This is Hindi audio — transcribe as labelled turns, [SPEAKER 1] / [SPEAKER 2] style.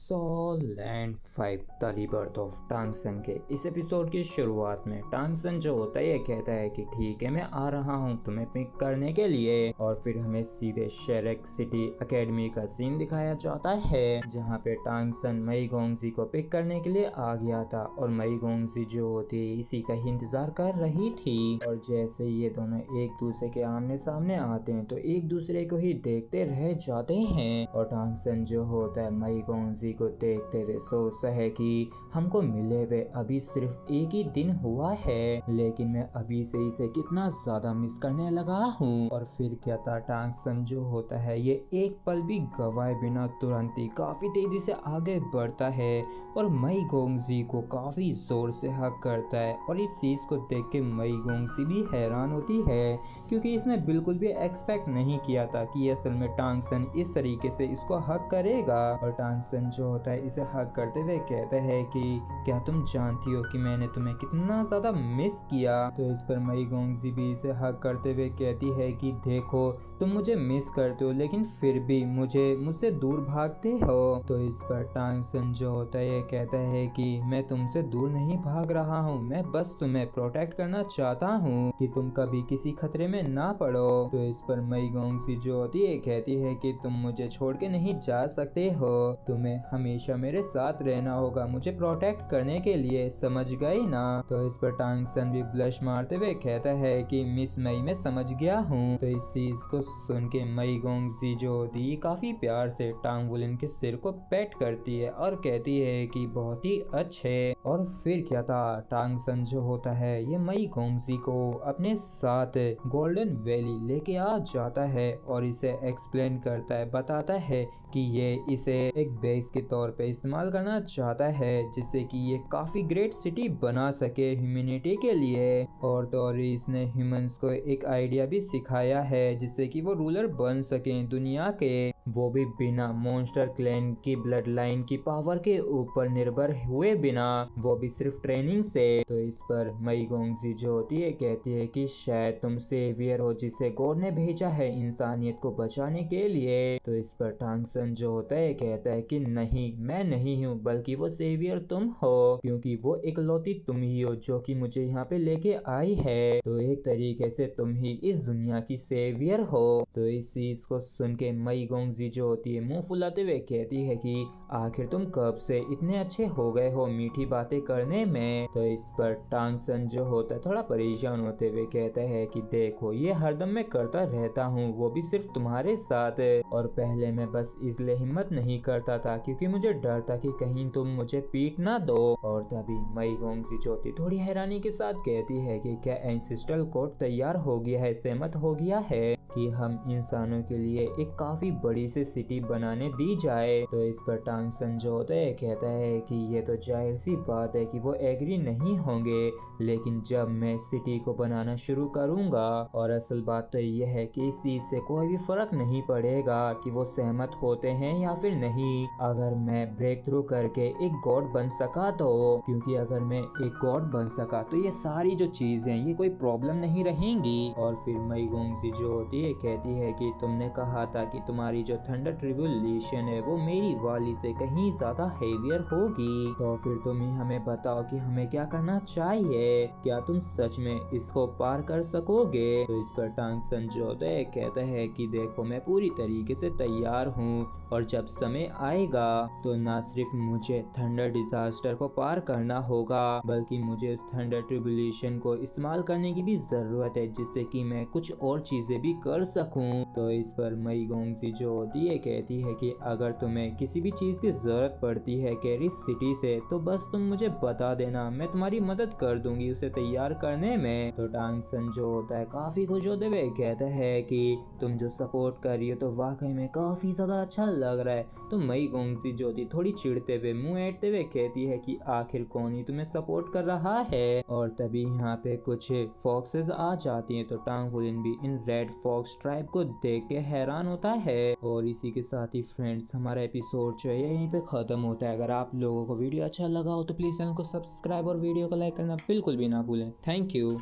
[SPEAKER 1] सॉलैंड 5 द रीबर्थ ऑफ टांग सन के इस एपिसोड की शुरुआत में टांग सन जो होता है ये कहता है कि ठीक है मैं आ रहा हूँ तुम्हें पिक करने के लिए। और फिर हमें सीधे शेरेक सिटी एकेडमी का सीन दिखाया जाता है जहाँ पे टांग सन मई गोंगजी को पिक करने के लिए आ गया था और मई गोंगजी जो होती है इसी का ही इंतजार कर रही थी। और जैसे ये दोनों एक दूसरे के आमने सामने आते हैं तो एक दूसरे को ही देखते रह जाते हैं। और टांग सन जो होता है मई गोंगजी को देखते हुए सोचता है कि हमको मिले हुए अभी सिर्फ एक ही दिन हुआ है, लेकिन मैं अभी से इसे कितना ज्यादा मिस करने लगा हूँ। और फिर क्या था, टांग सन जो होता है ये एक पल भी गवाए बिना तुरंत ही काफी तेजी से आगे बढ़ता है और मई गोंगजी को काफी जोर से हक करता है। और इस चीज को देख के मई गोंगजी भी हैरान होती है क्योंकि इसने बिल्कुल भी एक्सपेक्ट नहीं किया था कि असल में टांग सन इस तरीके से इसको हक करेगा। और टांग सन जो होता है इसे हक करते हुए कहता है कि क्या तुम जानती हो कि मैंने तुम्हें कितना ज्यादा मिस किया। तो इस पर मई गोंगजी भी इसे हक करते हुए कहती है कि देखो तुम मुझे मिस करते हो लेकिन फिर भी मुझसे दूर भागते हो। तो इस पर टांग सन जो होता है ये कहता है कि मैं तुमसे दूर नहीं भाग रहा हूँ, मैं बस तुम्हें प्रोटेक्ट करना चाहता हूँ कि तुम कभी किसी खतरे में ना पड़ो। तो इस पर मई गोंगजी जो होती है कहती है कि तुम मुझे छोड़ के नहीं जा सकते हो, तुम्हें हमेशा मेरे साथ रहना होगा मुझे प्रोटेक्ट करने के लिए, समझ गई ना। तो इस पर टांग सन भी ब्लश मारते हुए कहता है कि मिस मई मैं समझ गया हूँ। तो इस चीज को सुन के मई गोंगजी जो होती है काफी प्यार से टांग वुलिन के सिर को पेट करती है और कहती है कि बहुत ही अच्छे। और फिर क्या था, टांग सन जो होता है ये मई गोंगजी को अपने साथ गोल्डन वैली लेके आ जाता है और इसे एक्सप्लेन करता है, बताता है कि ये इसे एक बेस के तौर पे इस्तेमाल करना चाहता है जिससे कि ये काफी ग्रेट सिटी बना सके ह्यूमैनिटी के लिए। और तो और इसने ह्यूमंस को एक आइडिया भी सिखाया है जिससे कि वो रूलर बन सके दुनिया के, वो भी बिना मॉन्स्टर क्लैन की ब्लड लाइन की पावर के ऊपर निर्भर हुए बिना, वो भी सिर्फ ट्रेनिंग से। तो इस पर मई गोंगजी जो होती है कहती है कि शायद तुम सेवियर हो जिसे गॉड ने भेजा है इंसानियत को बचाने के लिए। तो इस पर टांग सन जो होता है कहता है कि नहीं मैं नहीं हूँ बल्कि वो सेवियर तुम हो, क्योंकि वो इकलौती तुम ही हो जो कि मुझे यहाँ पे लेके आई है। तो एक तरीके से तुम ही इस दुनिया की सेवियर हो। तो इस चीज को सुन के मई गोंगजी जो होती है मुंह फुलाते हुए कहती है कि आखिर तुम कब से इतने अच्छे हो गए हो मीठी बातें करने में। तो इस पर टांग सन जो होता है थोड़ा परेशान होते हुए कहता है कि देखो ये हरदम मैं करता रहता हूँ, वो भी सिर्फ तुम्हारे साथ। और पहले मैं बस इसलिए हिम्मत नहीं करता था क्योंकि मुझे डर था कि कहीं तुम मुझे पीट ना दो। और तभी मई गोंगजी जो होती थोड़ी हैरानी के साथ कहती है कि क्या एंसेस्ट्रल कोड तैयार हो गया है, सहमत हो गया है कि हम इंसानों के लिए एक काफी बड़ी सी सिटी बनाने दी जाए। तो इस पर टांग सन जो होता है कहता है कि ये तो जाहिर सी बात है कि वो एग्री नहीं होंगे, लेकिन जब मैं सिटी को बनाना शुरू करूंगा, और असल बात तो ये है कि इस चीज से कोई भी फर्क नहीं पड़ेगा कि वो सहमत होते हैं या फिर नहीं, अगर मैं ब्रेक थ्रू करके एक गॉड बन सका तो, क्योंकि अगर मैं एक गॉड बन सका तो ये सारी जो चीजें ये कोई प्रॉब्लम नहीं रहेंगी। और फिर मई गोंगजी जो होती है कहती है कि तुमने कहा था कि तुम्हारी जो थंडर ट्रिब्यूलेशन है वो मेरी वाली से कहीं ज्यादा हेवियर होगी, तो फिर तुम ही हमें बताओ कि हमें क्या करना चाहिए, क्या तुम सच में इसको पार कर सकोगे। तो इस पर टांग सन जो होता है कहता है कि देखो मैं पूरी तरीके से तैयार हूँ और जब समय आएगा तो ना सिर्फ मुझे थंडर डिजास्टर को पार करना होगा बल्कि मुझे उस थंडर ट्रिब्यूलेशन को इस्तेमाल करने की भी जरूरत है जिससे कि मैं कुछ और चीजें भी कर सकूं। तो इस पर मई गोंगजी जो होती है कहती है कि अगर तुम्हें किसी भी चीज की जरूरत पड़ती है कैरिस सिटी से तो बस तुम मुझे बता देना, मैं तुम्हारी मदद कर दूंगी उसे तैयार करने में। तो टांग सन जो होता है काफी खुश होते हुए कहता है कि तुम जो सपोर्ट कर रही हो तो वाकई में काफी ज्यादा अच्छा लग रहा है। तो मई गोंगजी जो होती थोड़ी चिढ़ते हुए मुंह ऐंठते हुए कहती है कि आखिर कौन ही तुम्हें सपोर्ट कर रहा है। और तभी यहाँ पे कुछ फॉक्सेस आ जाती हैं तो टांग वुलिन भी इन रेड फॉक्स ट्राइब को देख के हैरान होता है। और इसी के साथ ही फ्रेंड्स हमारा एपिसोड जो है यहीं पे खत्म होता है। अगर आप लोगों को वीडियो अच्छा लगा हो तो प्लीज चैनल को सब्सक्राइब और वीडियो को लाइक करना बिल्कुल भी ना भूलें। Thank you.